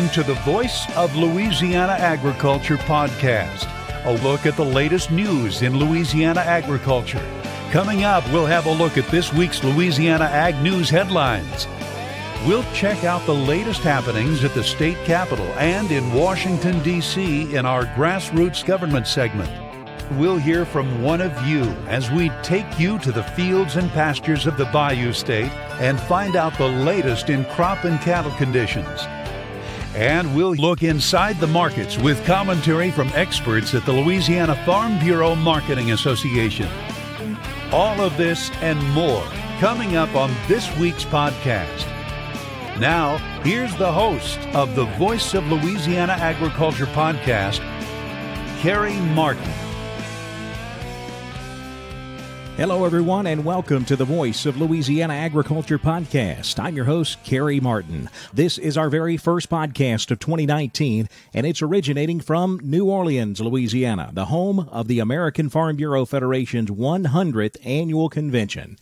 listening to the Voice of Louisiana Agriculture podcast, a look at the latest news in Louisiana agriculture. Coming up, we'll have a look at this week's Louisiana Ag News headlines. We'll check out the latest happenings at the state capitol and in Washington, D.C. in our Grassroots Government segment. We'll hear from one of you as we take you to the fields and pastures of the Bayou State and find out the latest in crop and cattle conditions. And we'll look inside the markets with commentary from experts at the Louisiana Farm Bureau Marketing Association. All of this and more coming up on this week's podcast. Now, here's the host of the Voice of Louisiana Agriculture podcast, Carrie Martin. Hello, everyone, and welcome to the Voice of Louisiana Agriculture podcast. I'm your host, Carrie Martin. This is our very first podcast of 2019, and it's originating from New Orleans, Louisiana, the home of the American Farm Bureau Federation's 100th annual convention.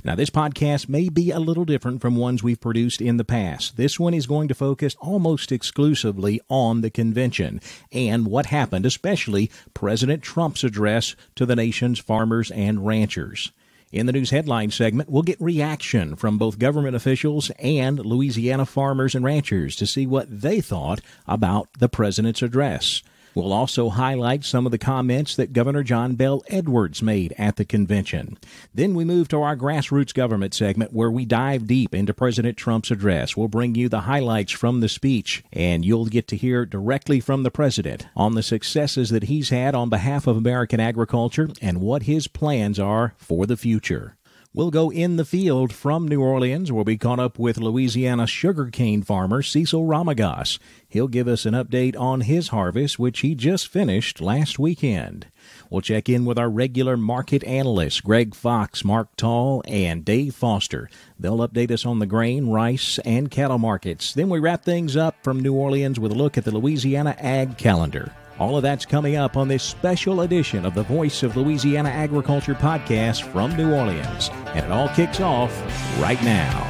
Now, this podcast may be a little different from ones we've produced in the past. This one is going to focus almost exclusively on the convention and what happened, especially President Trump's address to the nation's farmers and ranchers. In the news headline segment, we'll get reaction from both government officials and Louisiana farmers and ranchers to see what they thought about the president's address. We'll also highlight some of the comments that Governor John Bel Edwards made at the convention. Then we move to our Grassroots Government segment where we dive deep into President Trump's address. We'll bring you the highlights from the speech, and you'll get to hear directly from the president on the successes that he's had on behalf of American agriculture and what his plans are for the future. We'll go in the field from New Orleans. We'll be caught up with Louisiana sugarcane farmer Cecil Ramagos. He'll give us an update on his harvest, which he just finished last weekend. We'll check in with our regular market analysts, Greg Fox, Mark Tall, and Dave Foster. They'll update us on the grain, rice, and cattle markets. Then we wrap things up from New Orleans with a look at the Louisiana Ag Calendar. All of that's coming up on this special edition of the Voice of Louisiana Agriculture podcast from New Orleans. And it all kicks off right now.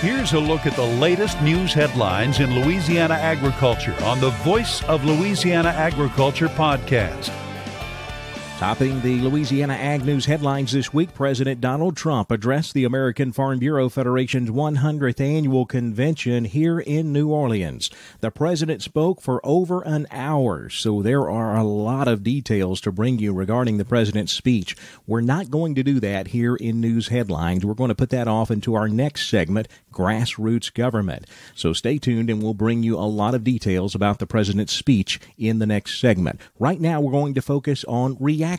Here's a look at the latest news headlines in Louisiana agriculture on the Voice of Louisiana Agriculture podcast. Topping the Louisiana Ag News headlines this week, President Donald Trump addressed the American Farm Bureau Federation's 100th annual convention here in New Orleans. The president spoke for over an hour, so there are a lot of details to bring you regarding the president's speech. We're not going to do that here in News Headlines. We're going to put that off into our next segment, Grassroots Government. So stay tuned and we'll bring you a lot of details about the president's speech in the next segment. Right now, we're going to focus on reaction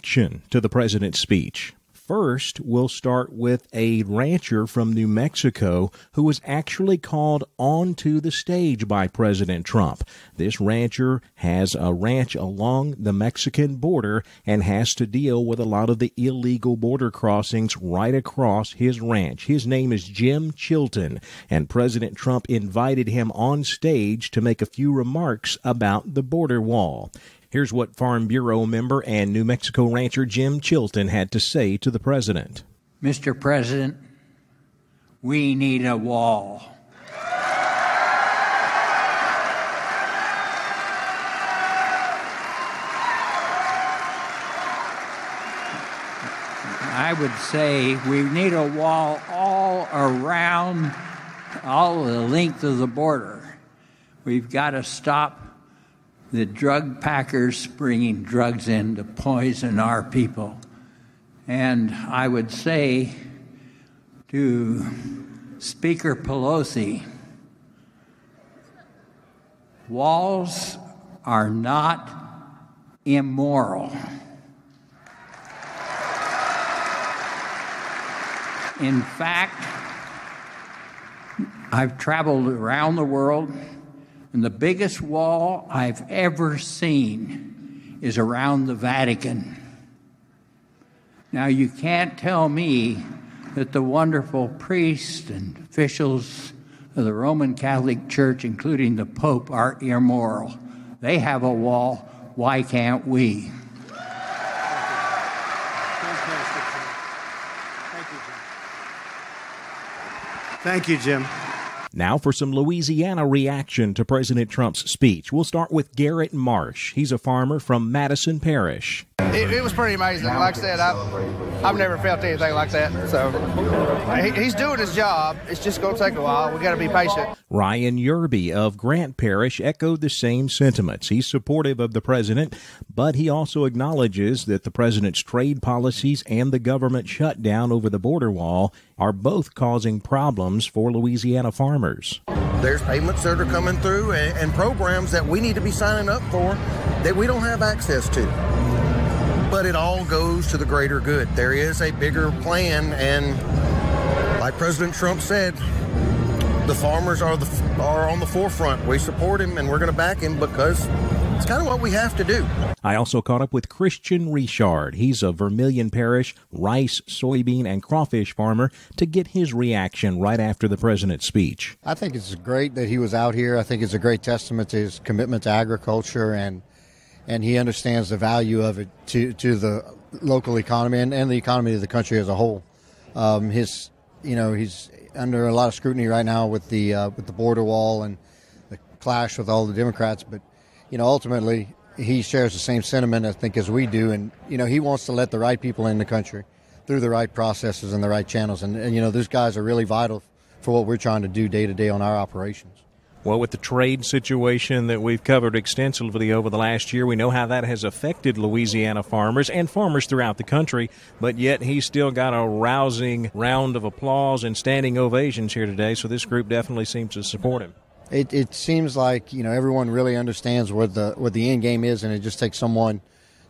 to the president's speech. First, we'll start with a rancher from New Mexico who was actually called onto the stage by President Trump. This rancher has a ranch along the Mexican border and has to deal with a lot of the illegal border crossings right across his ranch. His name is Jim Chilton, and President Trump invited him on stage to make a few remarks about the border wall. Here's what Farm Bureau member and New Mexico rancher Jim Chilton had to say to the president. Mr. President, we need a wall. I would say we need a wall all around, all the length of the border. We've got to stop the drug packers bringing drugs in to poison our people. And I would say to Speaker Pelosi, walls are not immoral. In fact, I've traveled around the world, and the biggest wall I've ever seen is around the Vatican. Now, you can't tell me that the wonderful priests and officials of the Roman Catholic Church, including the Pope, are immoral. They have a wall. Why can't we? Thank you, Jim. Now for some Louisiana reaction to President Trump's speech. We'll start with Garrett Marsh. He's a farmer from Madison Parish. It was pretty amazing. Like I said, I've never felt anything like that. So he's doing his job. It's just going to take a while. We got to be patient. Ryan Yerby of Grant Parish echoed the same sentiments. He's supportive of the president, but he also acknowledges that the president's trade policies and the government shutdown over the border wall are both causing problems for Louisiana farmers. There's payments that are coming through and programs that we need to be signing up for that we don't have access to. But it all goes to the greater good. There is a bigger plan, and like President Trump said, the farmers are on the forefront. We support him, and we're going to back him because it's kind of what we have to do. I also caught up with Christian Richard. He's a Vermilion Parish rice, soybean, and crawfish farmer to get his reaction right after the president's speech. I think it's great that he was out here. I think it's a great testament to his commitment to agriculture, and he understands the value of it to the local economy and the economy of the country as a whole. He's under a lot of scrutiny right now with the border wall and the clash with all the Democrats, but ultimately he shares the same sentiment, I think, as we do, and he wants to let the right people in the country through the right processes and the right channels, and those guys are really vital for what we're trying to do day to day on our operations. Well, with the trade situation that we've covered extensively over the last year, we know how that has affected Louisiana farmers and farmers throughout the country, but yet he's still got a rousing round of applause and standing ovations here today, so this group definitely seems to support him. It seems like everyone really understands what the end game is, and it just takes someone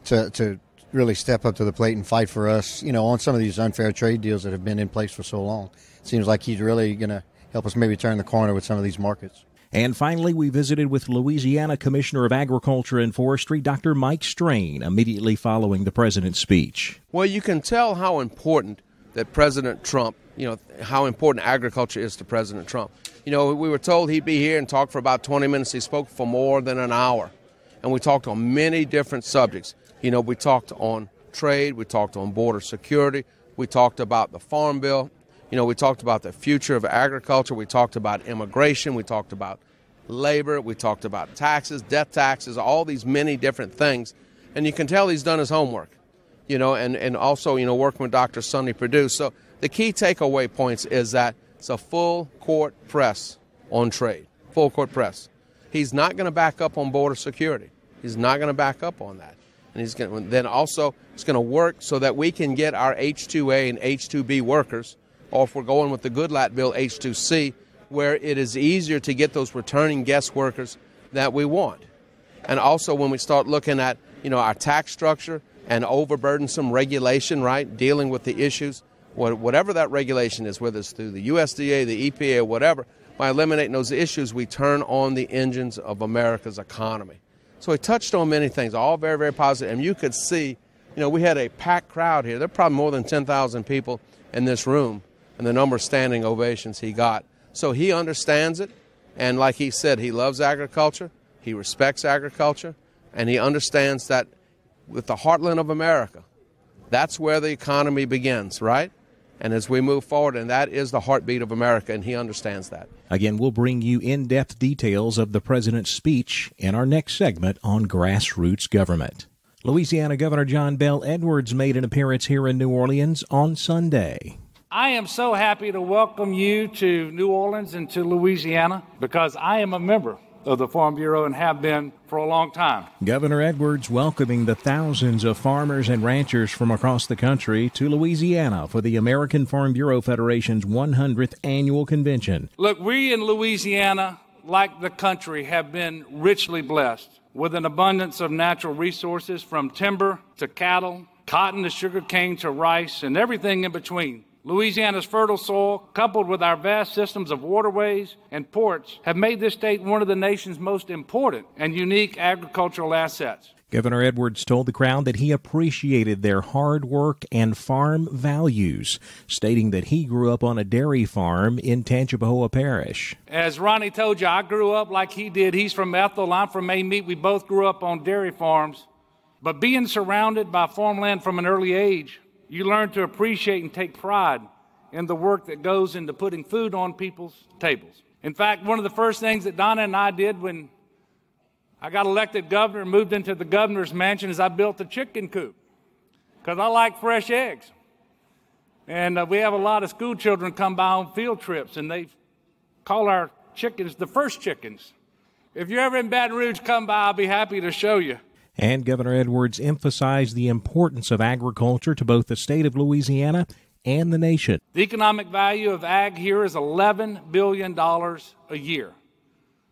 to really step up to the plate and fight for us, on some of these unfair trade deals that have been in place for so long. It seems like he's really going to help us maybe turn the corner with some of these markets. And finally, we visited with Louisiana Commissioner of Agriculture and Forestry, Dr. Mike Strain, immediately following the president's speech. Well, you can tell how important that President Trump, how important agriculture is to President Trump. We were told he'd be here and talk for about 20 minutes. He spoke for more than an hour. And we talked on many different subjects. We talked on trade. We talked on border security. We talked about the Farm Bill. We talked about the future of agriculture. We talked about immigration. We talked about labor. We talked about taxes, death taxes, all these many different things. And you can tell he's done his homework, and also, working with Dr. Sonny Perdue. So the key takeaway points is that it's a full court press on trade, full court press. He's not going to back up on border security. He's not going to back up on that. And he's going to work so that we can get our H-2A and H-2B workers, or if we're going with the Goodlatte bill, H-2C, where it is easier to get those returning guest workers that we want. And also when we start looking at, our tax structure and overburdensome regulation, right, dealing with the issues, whatever that regulation is, whether it's through the USDA, the EPA, or whatever, by eliminating those issues, we turn on the engines of America's economy. So he touched on many things, all very, very positive. And you could see, we had a packed crowd here. There are probably more than 10,000 people in this room, and the number of standing ovations he got. So he understands it, and like he said, he loves agriculture, he respects agriculture, and he understands that with the heartland of America, that's where the economy begins, right? And as we move forward, and that is the heartbeat of America, and he understands that. Again, we'll bring you in-depth details of the president's speech in our next segment on grassroots government. Louisiana Governor John Bel Edwards made an appearance here in New Orleans on Sunday. I am so happy to welcome you to New Orleans and to Louisiana because I am a member of the Farm Bureau and have been for a long time. Governor Edwards welcoming the thousands of farmers and ranchers from across the country to Louisiana for the American Farm Bureau Federation's 100th annual convention. Look, we in Louisiana, like the country, have been richly blessed with an abundance of natural resources from timber to cattle, cotton to sugarcane to rice, and everything in between. Louisiana's fertile soil, coupled with our vast systems of waterways and ports, have made this state one of the nation's most important and unique agricultural assets. Governor Edwards told the crowd that he appreciated their hard work and farm values, stating that he grew up on a dairy farm in Tangipahoa Parish. As Ronnie told you, I grew up like he did. He's from Ethel, I'm from Amite. We both grew up on dairy farms. But being surrounded by farmland from an early age, you learn to appreciate and take pride in the work that goes into putting food on people's tables. In fact, one of the first things that Donna and I did when I got elected governor and moved into the governor's mansion is I built a chicken coop because I like fresh eggs. And we have a lot of school children come by on field trips, and they call our chickens the first chickens. If you're ever in Baton Rouge, come by. I'll be happy to show you. And Governor Edwards emphasized the importance of agriculture to both the state of Louisiana and the nation. The economic value of ag here is $11 billion a year.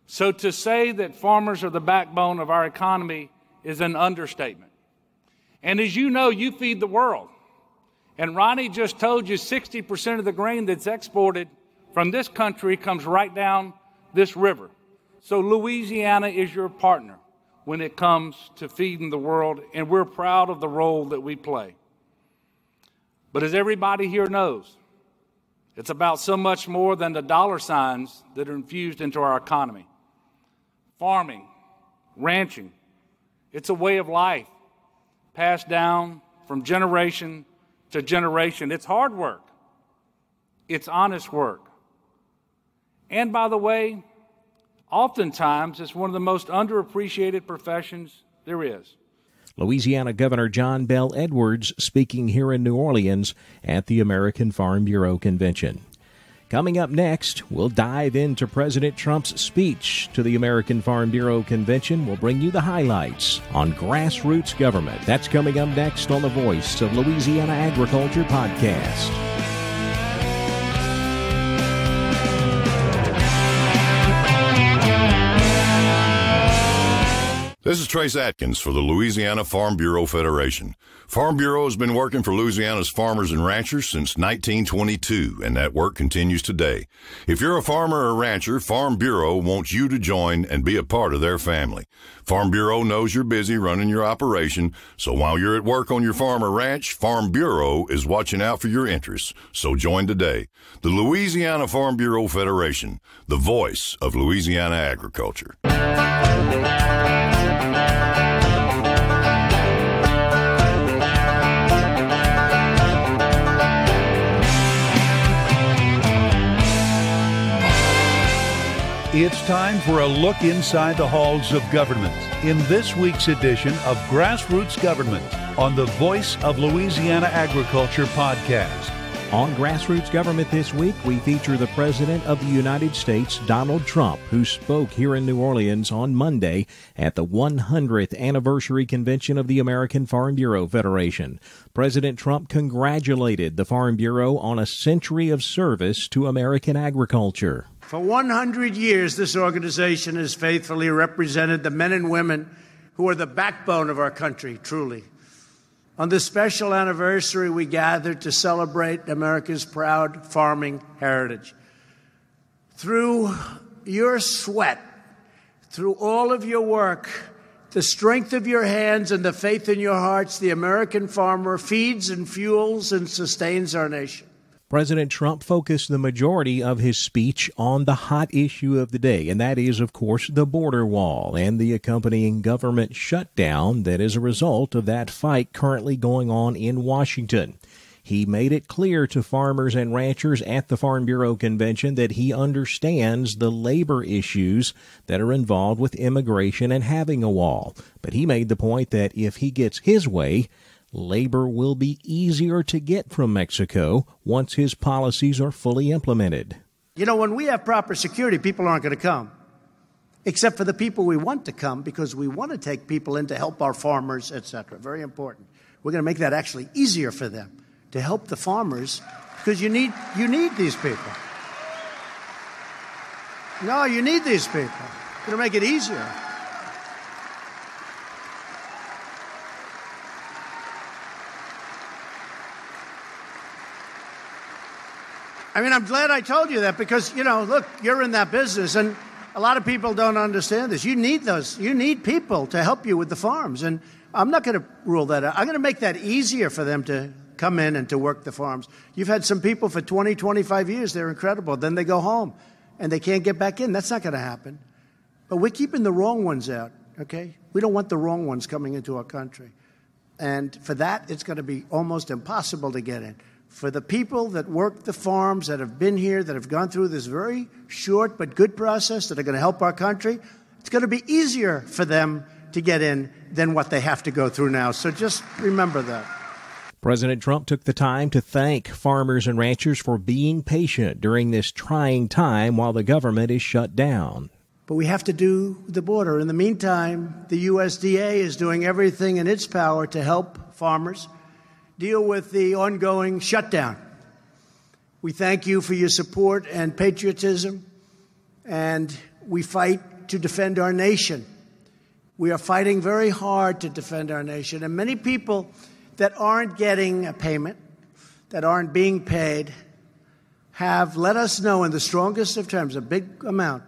So to say that farmers are the backbone of our economy is an understatement. And as you know, you feed the world. And Ronnie just told you 60% of the grain that's exported from this country comes right down this river. So Louisiana is your partner when it comes to feeding the world, and we're proud of the role that we play. But as everybody here knows, it's about so much more than the dollar signs that are infused into our economy. Farming, ranching, it's a way of life passed down from generation to generation. It's hard work. It's honest work. And by the way, oftentimes it's one of the most underappreciated professions there is. Louisiana Governor John Bel Edwards speaking here in New Orleans at the American Farm Bureau Convention. Coming up next, we'll dive into President Trump's speech to the American Farm Bureau Convention. We'll bring you the highlights on grassroots government. That's coming up next on the Voice of Louisiana Agriculture podcast. This is Trace Atkins for the Louisiana Farm Bureau Federation. Farm Bureau has been working for Louisiana's farmers and ranchers since 1922, and that work continues today. If you're a farmer or rancher, Farm Bureau wants you to join and be a part of their family. Farm Bureau knows you're busy running your operation, so while you're at work on your farm or ranch, Farm Bureau is watching out for your interests. So join today. The Louisiana Farm Bureau Federation, the voice of Louisiana agriculture. It's time for a look inside the halls of government in this week's edition of Grassroots Government on the Voice of Louisiana Agriculture podcast. On Grassroots Government this week, we feature the President of the United States, Donald Trump, who spoke here in New Orleans on Monday at the 100th anniversary convention of the American Farm Bureau Federation. President Trump congratulated the Farm Bureau on a century of service to American agriculture. For 100 years, this organization has faithfully represented the men and women who are the backbone of our country, truly. On this special anniversary, we gathered to celebrate America's proud farming heritage. Through your sweat, through all of your work, the strength of your hands and the faith in your hearts, the American farmer feeds and fuels and sustains our nation. President Trump focused the majority of his speech on the hot issue of the day, and that is, of course, the border wall and the accompanying government shutdown that is a result of that fight currently going on in Washington. He made it clear to farmers and ranchers at the Farm Bureau Convention that he understands the labor issues that are involved with immigration and having a wall. But he made the point that if he gets his way, labor will be easier to get from Mexico once his policies are fully implemented. You know, when we have proper security, people aren't going to come, except for the people we want to come because we want to take people in to help our farmers, etc. Very important. We're going to make that actually easier for them to help the farmers because you need these people. No, you need these people. We're going to make it easier. I mean, I'm glad I told you that because, you know, look, you're in that business and a lot of people don't understand this. You need those. You need people to help you with the farms. And I'm not going to rule that out. I'm going to make that easier for them to come in and to work the farms. You've had some people for 20, 25 years. They're incredible. Then they go home and they can't get back in. That's not going to happen. But we're keeping the wrong ones out, okay? We don't want the wrong ones coming into our country. And for that, it's going to be almost impossible to get in. for the people that work the farms, that have been here, that have gone through this very short but good process, that are going to help our country, it's going to be easier for them to get in than what they have to go through now. So just remember that. President Trump took the time to thank farmers and ranchers for being patient during this trying time while the government is shut down. But we have to do the border. In the meantime, the USDA is doing everything in its power to help farmers deal with the ongoing shutdown. We thank you for your support and patriotism, and we fight to defend our nation. We are fighting very hard to defend our nation, and many people that aren't getting a payment, that aren't being paid, have let us know in the strongest of terms, a big amount.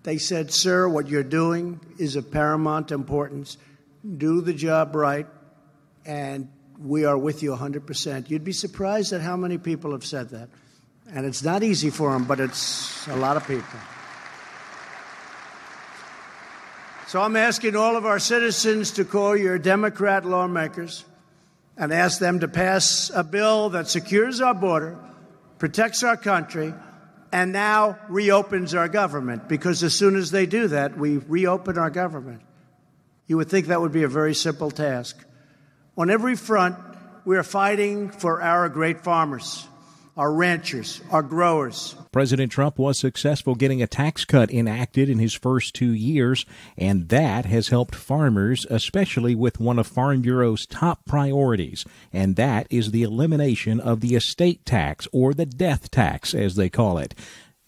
They said, sir, what you're doing is of paramount importance. Do the job right, and we are with you 100%. You'd be surprised at how many people have said that. And it's not easy for them, but it's a lot of people. So I'm asking all of our citizens to call your Democrat lawmakers and ask them to pass a bill that secures our border, protects our country, and now reopens our government. Because as soon as they do that, we reopen our government. You would think that would be a very simple task. On every front, we are fighting for our great farmers, our ranchers, our growers. President Trump was successful getting a tax cut enacted in his first 2 years, and that has helped farmers, especially with one of Farm Bureau's top priorities, and that is the elimination of the estate tax, or the death tax, as they call it.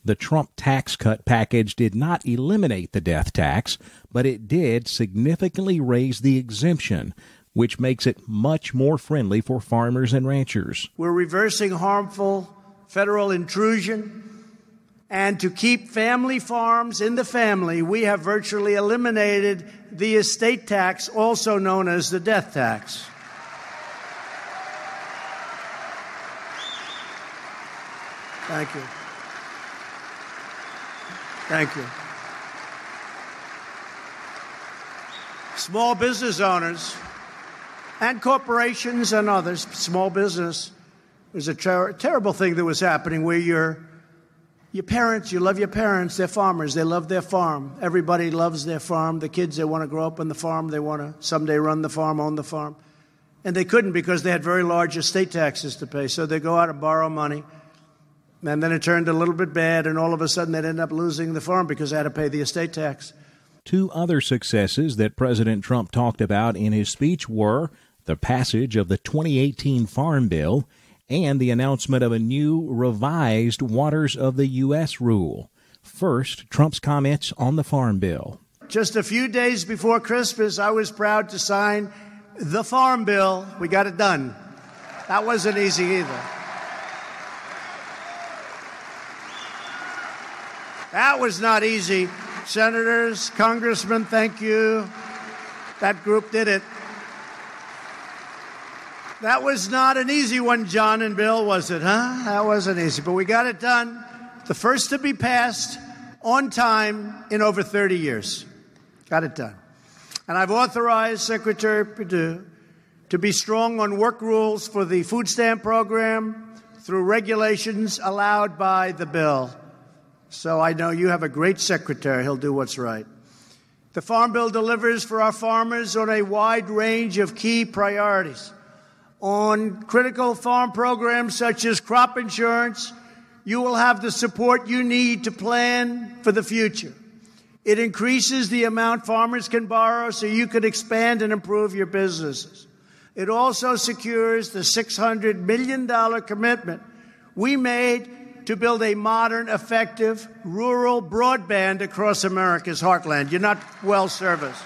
The Trump tax cut package did not eliminate the death tax, but it did significantly raise the exemption, which makes it much more friendly for farmers and ranchers. We're reversing harmful federal intrusion, and to keep family farms in the family, we have virtually eliminated the estate tax, also known as the death tax. Thank you. Thank you. Small business owners and corporations and others, small business, was a terrible thing that was happening where your parents, you love your parents, they're farmers, they love their farm. Everybody loves their farm. The kids, they want to grow up on the farm. They want to someday run the farm, own the farm. And they couldn't because they had very large estate taxes to pay. So they go out and borrow money. And then it turned a little bit bad, and all of a sudden they'd end up losing the farm because they had to pay the estate tax. Two other successes that President Trump talked about in his speech were the passage of the 2018 Farm Bill and the announcement of a new revised Waters of the U.S. rule. First, Trump's comments on the Farm Bill. Just a few days before Christmas, I was proud to sign the Farm Bill. We got it done. That wasn't easy either. That was not easy. Senators, congressmen, thank you. That group did it. That was not an easy one, John and Bill, was it, huh? That wasn't easy, but we got it done. The first to be passed on time in over 30 years. Got it done. And I've authorized Secretary Perdue to be strong on work rules for the food stamp program through regulations allowed by the bill. So I know you have a great secretary. He'll do what's right. The Farm Bill delivers for our farmers on a wide range of key priorities. On critical farm programs such as crop insurance, you will have the support you need to plan for the future. It increases the amount farmers can borrow so you can expand and improve your businesses. It also secures the $600 million commitment we made to build a modern, effective, rural broadband across America's heartland. You're not well serviced.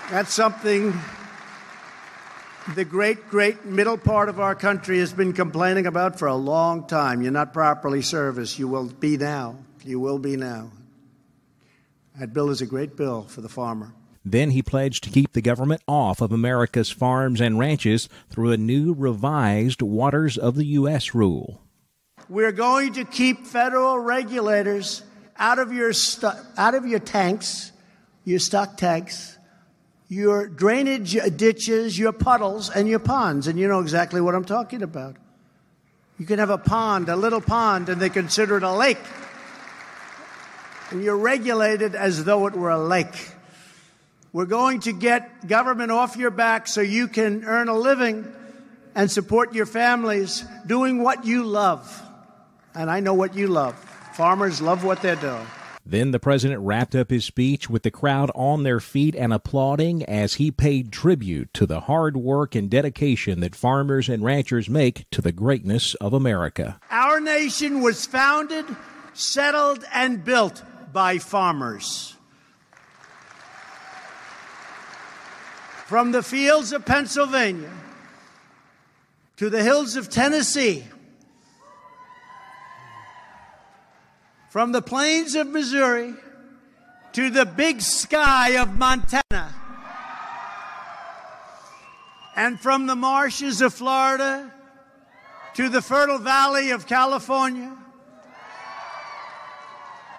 That's something the great middle part of our country has been complaining about for a long time. You're not properly serviced. You will be now. You will be now. That bill is a great bill for the farmer. Then he pledged to keep the government off of America's farms and ranches through a new revised Waters of the U.S. rule. We're going to keep federal regulators out of your tanks, your stock tanks, your drainage ditches, your puddles, and your ponds. And you know exactly what I'm talking about. You can have a pond, a little pond, and they consider it a lake. And you're regulated as though it were a lake. We're going to get government off your back so you can earn a living and support your families doing what you love. And I know what you love. Farmers love what they're doing. Then the president wrapped up his speech with the crowd on their feet and applauding as he paid tribute to the hard work and dedication that farmers and ranchers make to the greatness of America. Our nation was founded, settled, and built by farmers. From the fields of Pennsylvania to the hills of Tennessee, from the plains of Missouri to the big sky of Montana, and from the marshes of Florida to the fertile valley of California,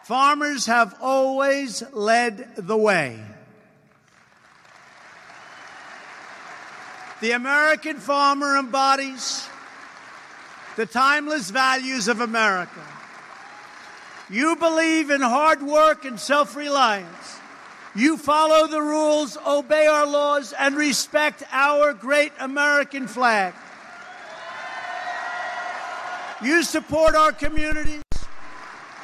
farmers have always led the way. The American farmer embodies the timeless values of America. You believe in hard work and self-reliance. You follow the rules, obey our laws, and respect our great American flag. You support our communities,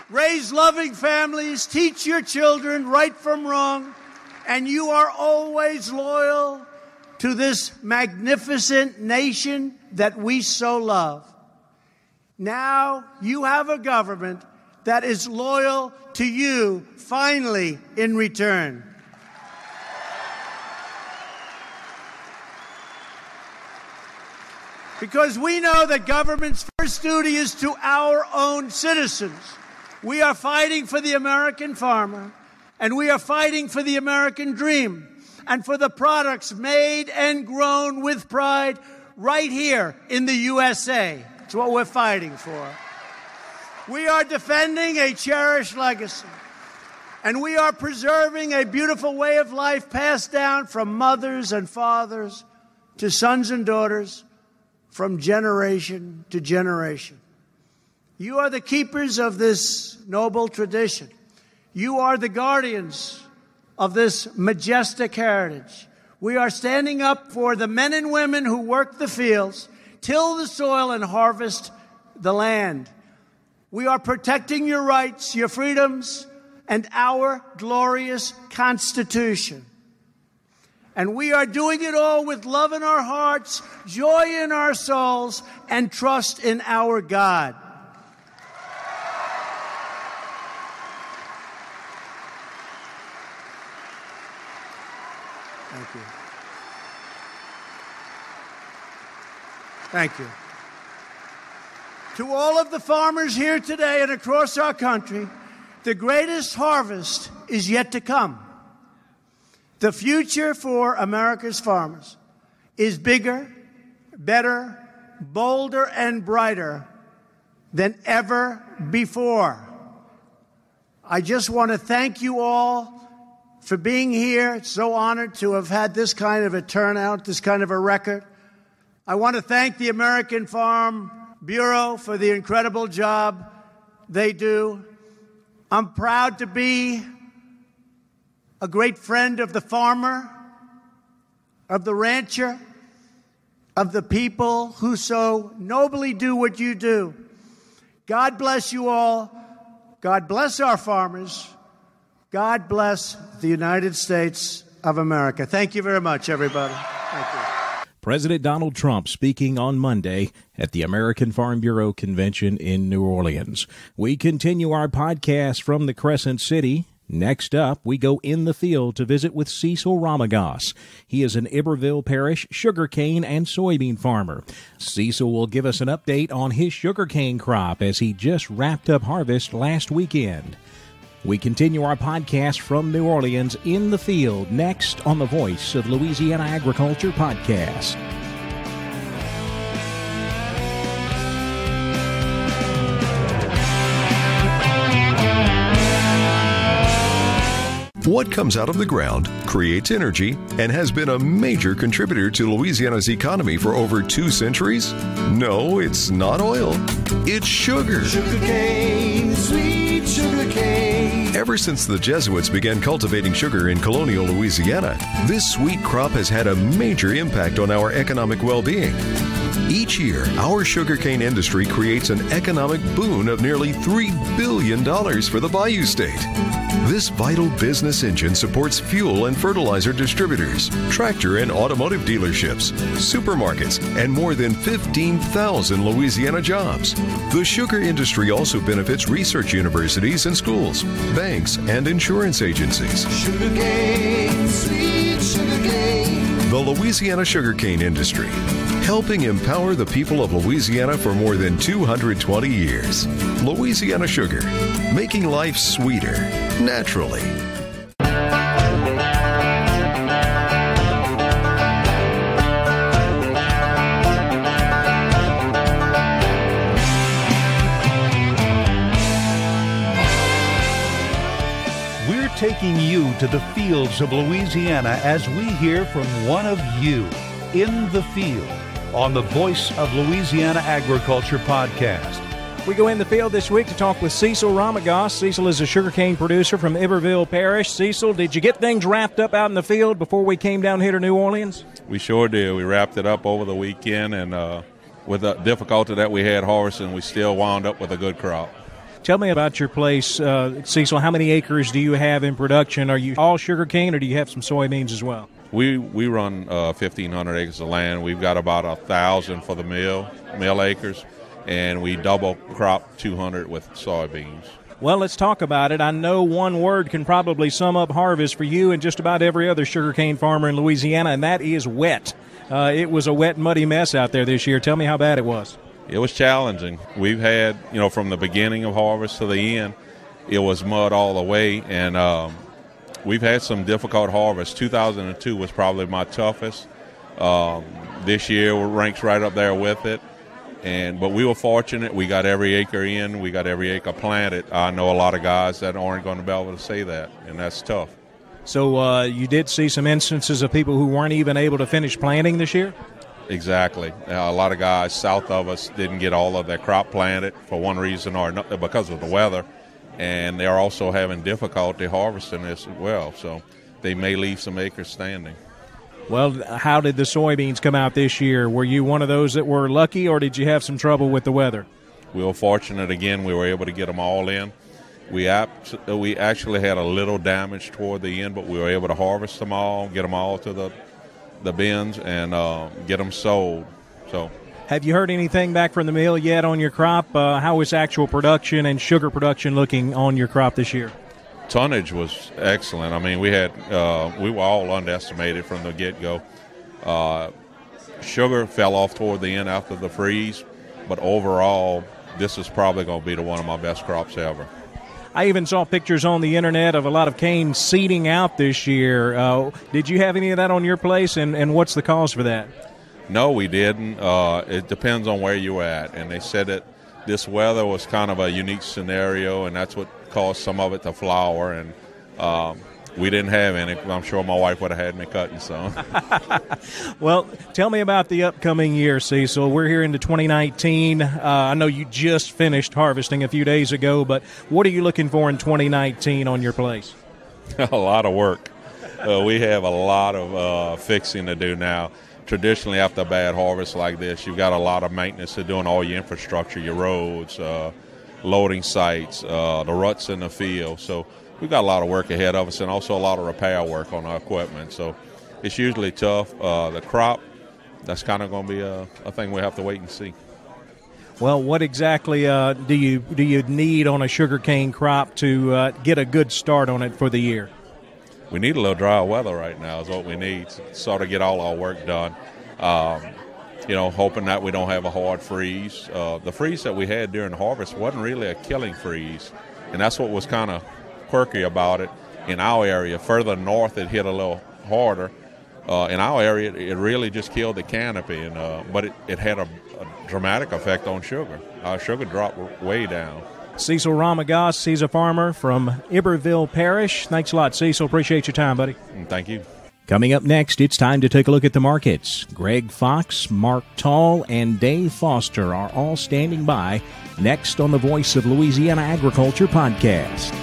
raise loving families, teach your children right from wrong, and you are always loyal to this magnificent nation that we so love. Now you have a government that is loyal to you, finally, in return. Because we know that government's first duty is to our own citizens. We are fighting for the American farmer, and we are fighting for the American dream, and for the products made and grown with pride right here in the USA. That's what we're fighting for. We are defending a cherished legacy, and we are preserving a beautiful way of life passed down from mothers and fathers to sons and daughters from generation to generation. You are the keepers of this noble tradition. You are the guardians of this majestic heritage. We are standing up for the men and women who work the fields, till the soil, and harvest the land. We are protecting your rights, your freedoms, and our glorious Constitution. And we are doing it all with love in our hearts, joy in our souls, and trust in our God. Thank you. Thank you. To all of the farmers here today and across our country, the greatest harvest is yet to come. The future for America's farmers is bigger, better, bolder, and brighter than ever before. I just want to thank you all for being here. It's so honored to have had this kind of a turnout, this kind of a record. I want to thank the American Farm Bureau for the incredible job they do. I'm proud to be a great friend of the farmer, of the rancher, of the people who so nobly do what you do. God bless you all. God bless our farmers. God bless the United States of America. Thank you very much, everybody. Thank you. President Donald Trump speaking on Monday at the American Farm Bureau Convention in New Orleans. We continue our podcast from the Crescent City. Next up, we go in the field to visit with Cecil Ramagos. He is an Iberville Parish sugarcane and soybean farmer. Cecil will give us an update on his sugarcane crop as he just wrapped up harvest last weekend. We continue our podcast from New Orleans in the field next on the Voice of Louisiana Agriculture podcast. What comes out of the ground creates energy and has been a major contributor to Louisiana's economy for over 2 centuries? No, it's not oil. It's sugar. Sugarcane, sweet sugarcane. Ever since the Jesuits began cultivating sugar in colonial Louisiana, this sweet crop has had a major impact on our economic well-being. Each year, our sugarcane industry creates an economic boon of nearly $3 billion for the Bayou State. This vital business engine supports fuel and fertilizer distributors, tractor and automotive dealerships, supermarkets, and more than 15,000 Louisiana jobs. The sugar industry also benefits research universities and schools, banks, and insurance agencies. Sugarcane, sweet sugarcane. The Louisiana sugarcane industry, helping empower the people of Louisiana for more than 220 years. Louisiana Sugar, making life sweeter, naturally. We're taking you to the fields of Louisiana as we hear from one of you in the field on the Voice of Louisiana Agriculture podcast. We go in the field this week to talk with Cecil Ramagos. Cecil is a sugarcane producer from Iberville Parish. Cecil, did you get things wrapped up out in the field before we came down here to New Orleans? We sure did. We wrapped it up over the weekend, and with the difficulty that we had harvesting, we still wound up with a good crop. Tell me about your place, Cecil. How many acres do you have in production? Are you all sugarcane, or do you have some soybeans as well? We run 1,500 acres of land. We've got about 1,000 for the mill acres, and we double crop 200 with soybeans. Well, let's talk about it. I know one word can probably sum up harvest for you and just about every other sugarcane farmer in Louisiana, and that is wet. It was a wet, muddy mess out there this year. Tell me how bad it was. It was challenging. We've had, from the beginning of harvest to the end, it was mud all the way, and we've had some difficult harvests. 2002 was probably my toughest. This year ranks right up there with it. But we were fortunate. We got every acre in. We got every acre planted. I know a lot of guys that aren't going to be able to say that, and that's tough. So you did see some instances of people who weren't even able to finish planting this year? Exactly. A lot of guys south of us didn't get all of their crop planted for one reason or another because of the weather. And they're also having difficulty harvesting this as well, so they may leave some acres standing. Well, how did the soybeans come out this year? Were you one of those that were lucky, or did you have some trouble with the weather? We were fortunate again. We were able to get them all in. We actually had a little damage toward the end, but we were able to harvest them all, get them all to the bins, and get them sold. So. Have you heard anything back from the mill yet on your crop? How is actual production and sugar production looking on your crop this year? Tonnage was excellent. I mean, we were all underestimated from the get-go. Sugar fell off toward the end after the freeze, but overall, this is probably going to be one of my best crops ever. I even saw pictures on the internet of a lot of cane seeding out this year. Did you have any of that on your place, and what's the cause for that? No, we didn't. It depends on where you're at. And they said that this weather was kind of a unique scenario, and that's what caused some of it to flower. And we didn't have any. I'm sure my wife would have had me cutting some. Well, tell me about the upcoming year, Cecil. We're here into 2019. I know you just finished harvesting a few days ago, but what are you looking for in 2019 on your place? A lot of work. We have a lot of fixing to do now. Traditionally, after a bad harvest like this, you've got a lot of maintenance to do on all your infrastructure, your roads, loading sites, the ruts in the field. So we've got a lot of work ahead of us, and also a lot of repair work on our equipment. So it's usually tough. The crop, that's kind of going to be a thing we have to wait and see. Well, what exactly do you need on a sugarcane crop to get a good start on it for the year? We need a little dry weather right now is what we need to sort of get all our work done. Hoping that we don't have a hard freeze. The freeze that we had during harvest wasn't really a killing freeze, and that's what was kind of quirky about it in our area. Further north, it hit a little harder. In our area, it really just killed the canopy, but it had a dramatic effect on sugar. Our sugar dropped way down. Cecil Ramagos, he's a farmer from Iberville Parish. Thanks a lot, Cecil. Appreciate your time, buddy. Thank you. Coming up next, it's time to take a look at the markets. Greg Fox, Mark Tall, and Dave Foster are all standing by next on the Voice of Louisiana Agriculture podcast.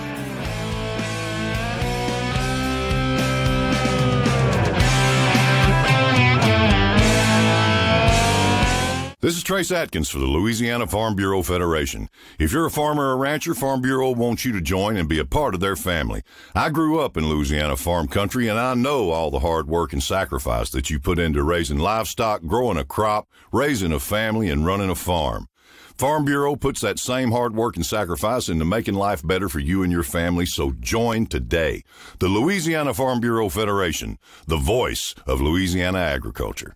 This is Trace Atkins for the Louisiana Farm Bureau Federation. If you're a farmer or rancher, Farm Bureau wants you to join and be a part of their family. I grew up in Louisiana farm country, and I know all the hard work and sacrifice that you put into raising livestock, growing a crop, raising a family, and running a farm. Farm Bureau puts that same hard work and sacrifice into making life better for you and your family, so join today. The Louisiana Farm Bureau Federation, the voice of Louisiana agriculture.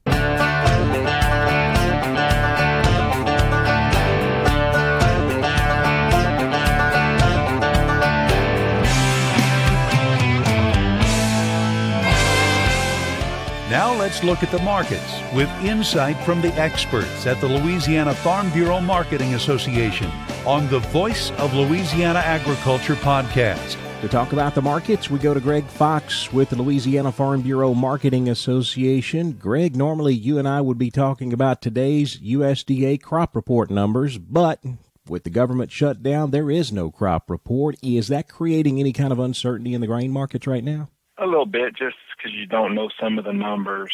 Now let's look at the markets with insight from the experts at the Louisiana Farm Bureau Marketing Association on the Voice of Louisiana Agriculture podcast. To talk about the markets, we go to Greg Fox with the Louisiana Farm Bureau Marketing Association. Greg, normally you and I would be talking about today's USDA crop report numbers, but with the government shut down, there is no crop report. Is that creating any kind of uncertainty in the grain markets right now? A little bit, just because you don't know some of the numbers.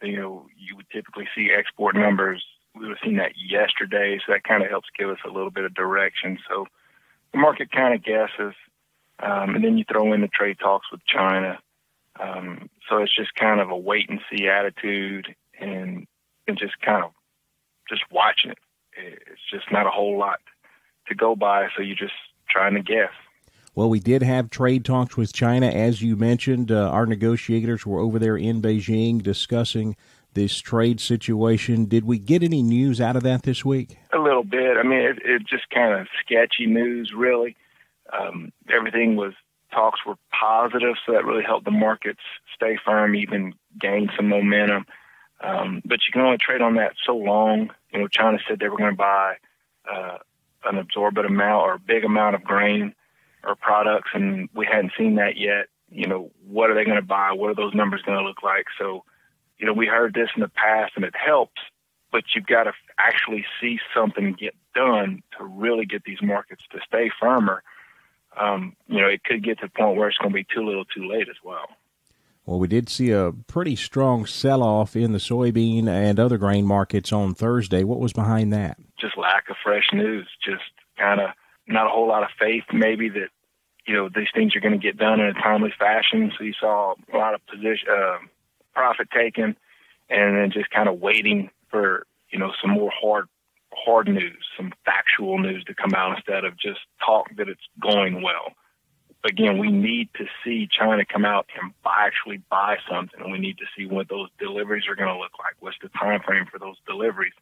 You would typically see export numbers. We would have seen that yesterday, so that kind of helps give us a little bit of direction. So the market kind of guesses, and then you throw in the trade talks with China. So it's just kind of a wait-and-see attitude and just kind of just watching it. It's just not a whole lot to go by, so you're just trying to guess. Well, we did have trade talks with China. As you mentioned, our negotiators were over there in Beijing discussing this trade situation. Did we get any news out of that this week? A little bit. I mean, it just kind of sketchy news, really. Talks were positive, so that really helped the markets stay firm, even gain some momentum. But you can only trade on that so long. China said they were going to buy an absorbent amount or a big amount of grain or products, and we hadn't seen that yet. What are they going to buy? What are those numbers going to look like? So, we heard this in the past, and it helps, but you've got to actually see something get done to really get these markets to stay firmer. It could get to the point where it's going to be too little too late as well. Well, we did see a pretty strong sell-off in the soybean and other grain markets on Thursday. What was behind that? Just lack of fresh news, just kind of not a whole lot of faith maybe that, these things are going to get done in a timely fashion. So you saw a lot of profit taken and then just kind of waiting for, some more hard news, some factual news to come out instead of just talk that it's going well. Again, we need to see China come out and actually buy something, and we need to see what those deliveries are going to look like. What's the time frame for those deliveries,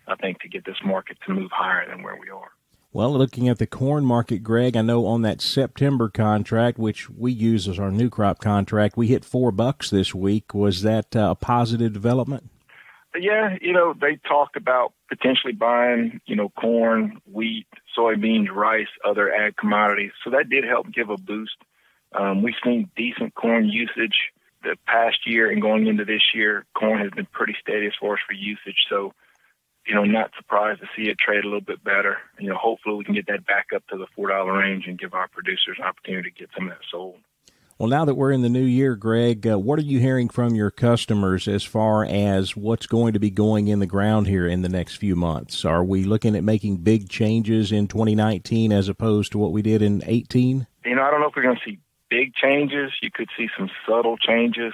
I think, to get this market to move higher than where we are. Well, looking at the corn market, Greg, I know on that September contract, which we use as our new crop contract, we hit $4 this week. Was that a positive development? Yeah, they talked about potentially buying, corn, wheat, soybeans, rice, other ag commodities. So that did help give a boost. We've seen decent corn usage the past year, and going into this year, corn has been pretty steady as far as for usage. So, not surprised to see it trade a little bit better. Hopefully we can get that back up to the $4 range and give our producers an opportunity to get some of that sold. Well, now that we're in the new year, Greg, what are you hearing from your customers as far as what's going to be going in the ground here in the next few months? Are we looking at making big changes in 2019 as opposed to what we did in 2018? I don't know if we're going to see big changes. You could see some subtle changes.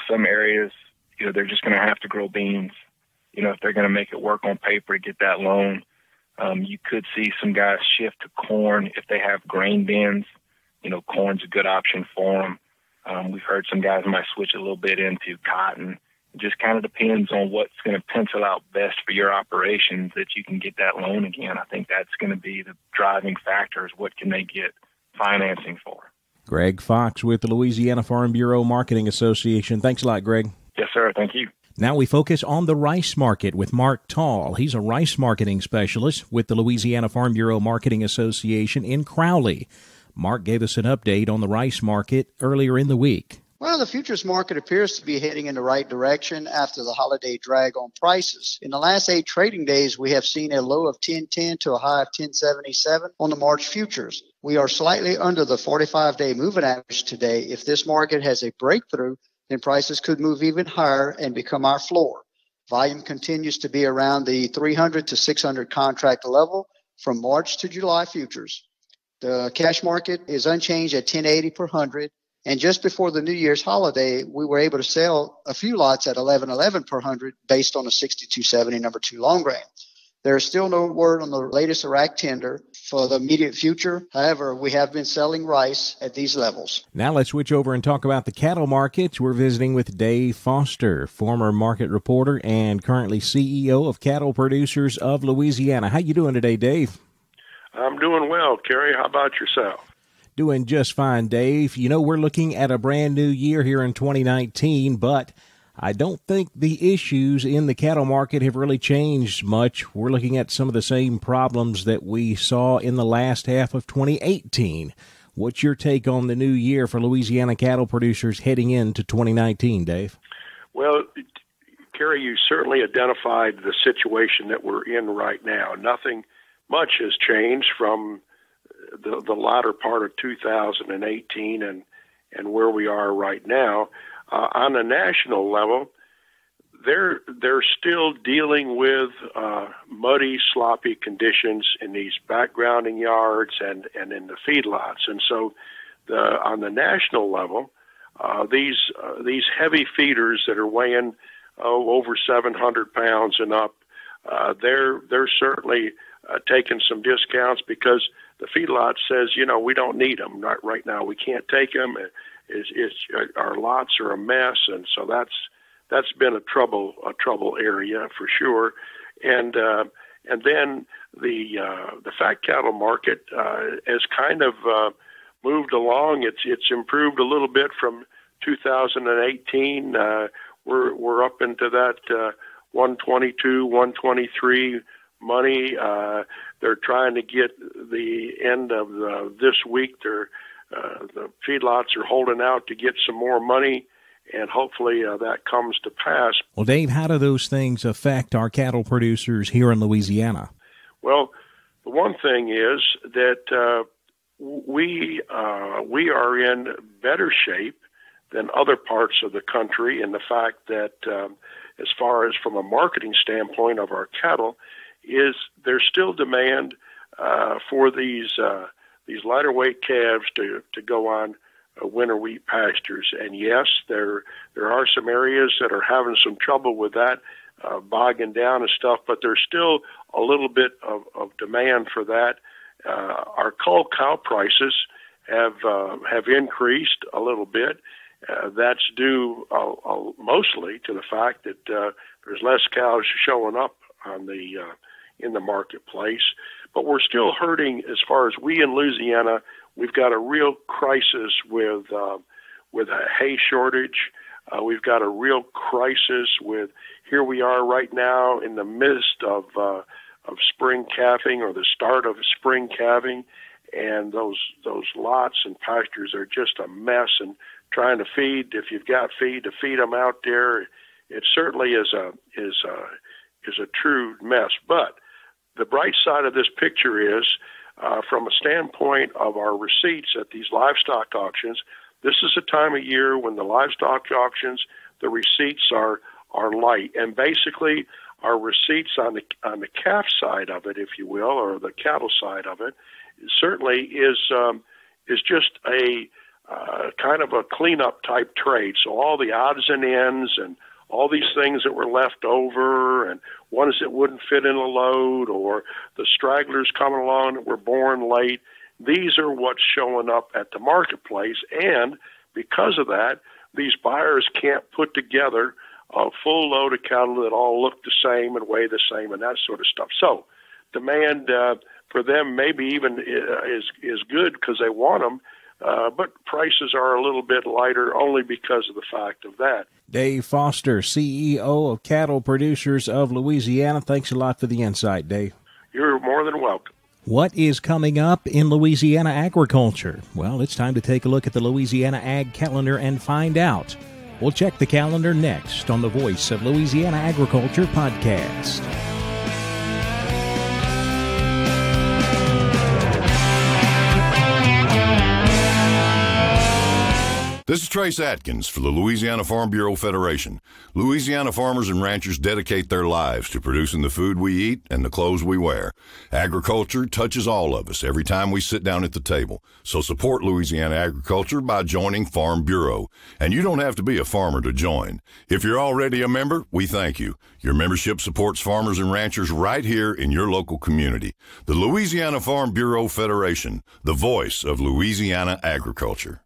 Some areas, they're just going to have to grow beans. If they're going to make it work on paper to get that loan. You could see some guys shift to corn if they have grain bins. Corn's a good option for them. We've heard some guys might switch a little bit into cotton. It just kind of depends on what's going to pencil out best for your operations that you can get that loan again. I think that's going to be the driving factor is what can they get financing for. Greg Fox with the Louisiana Farm Bureau Marketing Association. Thanks a lot, Greg. Yes, sir. Thank you. Now we focus on the rice market with Mark Tall. He's a rice marketing specialist with the Louisiana Farm Bureau Marketing Association in Crowley. Mark gave us an update on the rice market earlier in the week. Well, the futures market appears to be heading in the right direction after the holiday drag on prices. In the last 8 trading days, we have seen a low of 1010 to a high of 1077 on the March futures. We are slightly under the 45-day moving average today. If this market has a breakthrough, then prices could move even higher and become our floor. Volume continues to be around the 300 to 600 contract level from March to July futures. The cash market is unchanged at 1080 per 100. And just before the New Year's holiday, we were able to sell a few lots at 1111 per 100 based on a 6270 number 2 long grain. There is still no word on the latest Iraq tender for the immediate future. However, we have been selling rice at these levels. Now let's switch over and talk about the cattle markets. We're visiting with Dave Foster, former market reporter and currently CEO of Cattle Producers of Louisiana. How you doing today, Dave? I'm doing well, Kerry. How about yourself? Doing just fine, Dave. You know, we're looking at a brand new year here in 2019, but I don't think the issues in the cattle market have really changed much. We're looking at some of the same problems that we saw in the last half of 2018. What's your take on the new year for Louisiana cattle producers heading into 2019, Dave? Well, Kerry, you certainly identified the situation that we're in right now. Nothing much has changed from the latter part of 2018 and where we are right now. On a national level, they're still dealing with muddy, sloppy conditions in these backgrounding yards and in the feedlots. And so on the national level, these heavy feeders that are weighing over 700 pounds and up, they're certainly taking some discounts because the feedlot says, we don't need them right now. We can't take them. Our lots are a mess, and so that's been a trouble area for sure. And then the fat cattle market has kind of moved along. It's improved a little bit from 2018. We're up into that 122, 123 money. They're trying to get the end of this week. The feedlots are holding out to get some more money, and hopefully that comes to pass. Well, Dave, how do those things affect our cattle producers here in Louisiana? Well, the one thing is that we are in better shape than other parts of the country in the fact that as far as from a marketing standpoint of our cattle, is there's still demand for these lighter weight calves to go on winter wheat pastures. And yes, there are some areas that are having some trouble with that, bogging down and stuff, but there's still a little bit of demand for that. Our cull cow prices have increased a little bit. That's due mostly to the fact that there's less cows showing up on in the marketplace. But we're still hurting as far as we in Louisiana. We've got a real crisis with a hay shortage. We've got a real crisis with, here we are right now in the midst of spring calving or the start of spring calving, and those lots and pastures are just a mess. And trying to feed, if you've got feed, to feed them out there, it certainly is a true mess. But the bright side of this picture is, from a standpoint of our receipts at these livestock auctions, this is a time of year when the livestock auctions, the receipts are light. And basically, our receipts on the calf side of it, if you will, or the cattle side of it, certainly is just a kind of a cleanup type trade. So all the odds and ends and all these things that were left over and ones that wouldn't fit in a load or the stragglers coming along that were born late, these are what's showing up at the marketplace. And because of that, these buyers can't put together a full load of cattle that all look the same and weigh the same and that sort of stuff. So demand for them maybe even is good because they want them, but prices are a little bit lighter only because of the fact of that. Dave Foster, CEO of Cattle Producers of Louisiana. Thanks a lot for the insight, Dave. You're more than welcome. What is coming up in Louisiana agriculture? Well, it's time to take a look at the Louisiana Ag Calendar and find out. We'll check the calendar next on the Voice of Louisiana Agriculture podcast. This is Trace Atkins for the Louisiana Farm Bureau Federation. Louisiana farmers and ranchers dedicate their lives to producing the food we eat and the clothes we wear. Agriculture touches all of us every time we sit down at the table. So support Louisiana agriculture by joining Farm Bureau. And you don't have to be a farmer to join. If you're already a member, we thank you. Your membership supports farmers and ranchers right here in your local community. The Louisiana Farm Bureau Federation, the voice of Louisiana agriculture.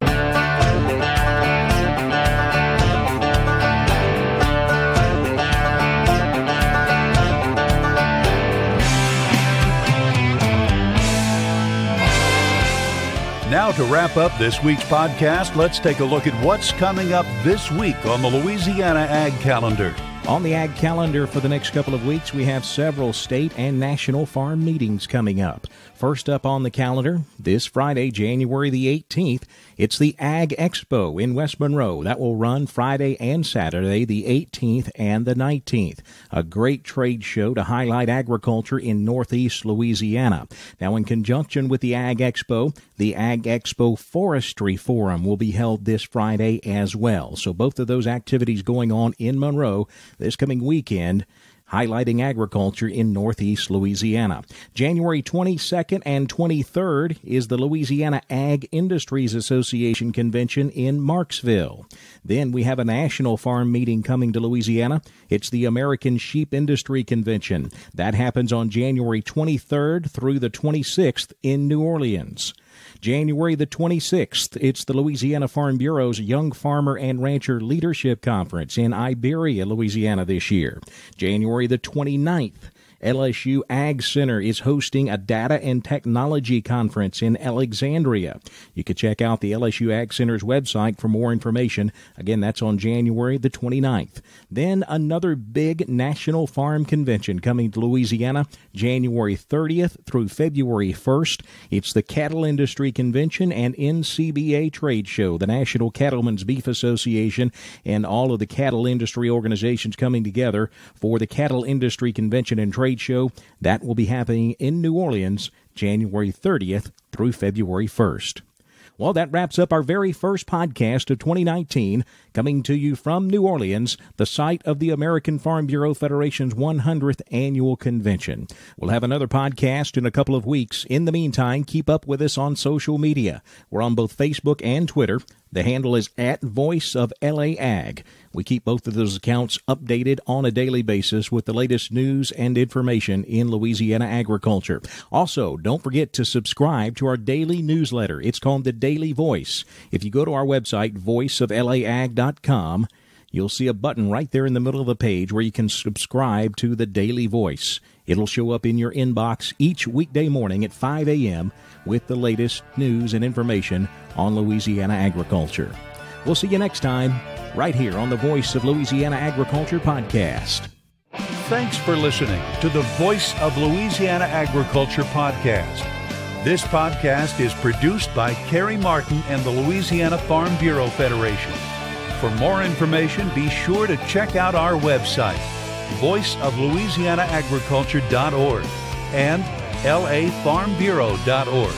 Now to wrap up this week's podcast, let's take a look at what's coming up this week on the Louisiana Ag Calendar. On the Ag Calendar for the next couple of weeks, we have several state and national farm meetings coming up. First up on the calendar, this Friday, January the 18th, it's the Ag Expo in West Monroe. That will run Friday and Saturday, the 18th and the 19th. A great trade show to highlight agriculture in northeast Louisiana. Now, in conjunction with the Ag Expo Forestry Forum will be held this Friday as well. So both of those activities going on in Monroe this coming weekend, highlighting agriculture in northeast Louisiana. January 22nd and 23rd is the Louisiana Ag Industries Association Convention in Marksville. Then we have a national farm meeting coming to Louisiana. It's the American Sheep Industry Convention. That happens on January 23rd through the 26th in New Orleans. January the 26th, it's the Louisiana Farm Bureau's Young Farmer and Rancher Leadership Conference in Iberia, Louisiana this year. January the 29th, LSU Ag Center is hosting a Data and Technology Conference in Alexandria. You can check out the LSU Ag Center's website for more information. Again, that's on January the 29th. Then another big national farm convention coming to Louisiana, January 30th through February 1st. It's the Cattle Industry Convention and NCBA Trade Show, the National Cattlemen's Beef Association, and all of the cattle industry organizations coming together for the Cattle Industry Convention and Trade Show. That will be happening in New Orleans, January 30th through February 1st. Well, that wraps up our very first podcast of 2019, coming to you from New Orleans, the site of the American Farm Bureau Federation's 100th Annual Convention. We'll have another podcast in a couple of weeks. In the meantime, keep up with us on social media. We're on both Facebook and Twitter. The handle is @VoiceOfLAAg. We keep both of those accounts updated on a daily basis with the latest news and information in Louisiana agriculture. Also, don't forget to subscribe to our daily newsletter. It's called The Daily Voice. If you go to our website, voiceoflaag.com, you'll see a button right there in the middle of the page where you can subscribe to The Daily Voice. It'll show up in your inbox each weekday morning at 5 a.m. with the latest news and information on Louisiana agriculture. We'll see you next time, right here on the Voice of Louisiana Agriculture podcast. Thanks for listening to the Voice of Louisiana Agriculture podcast. This podcast is produced by Carrie Martin and the Louisiana Farm Bureau Federation. For more information, be sure to check out our website, voiceoflouisianaagriculture.org and lafarmbureau.org.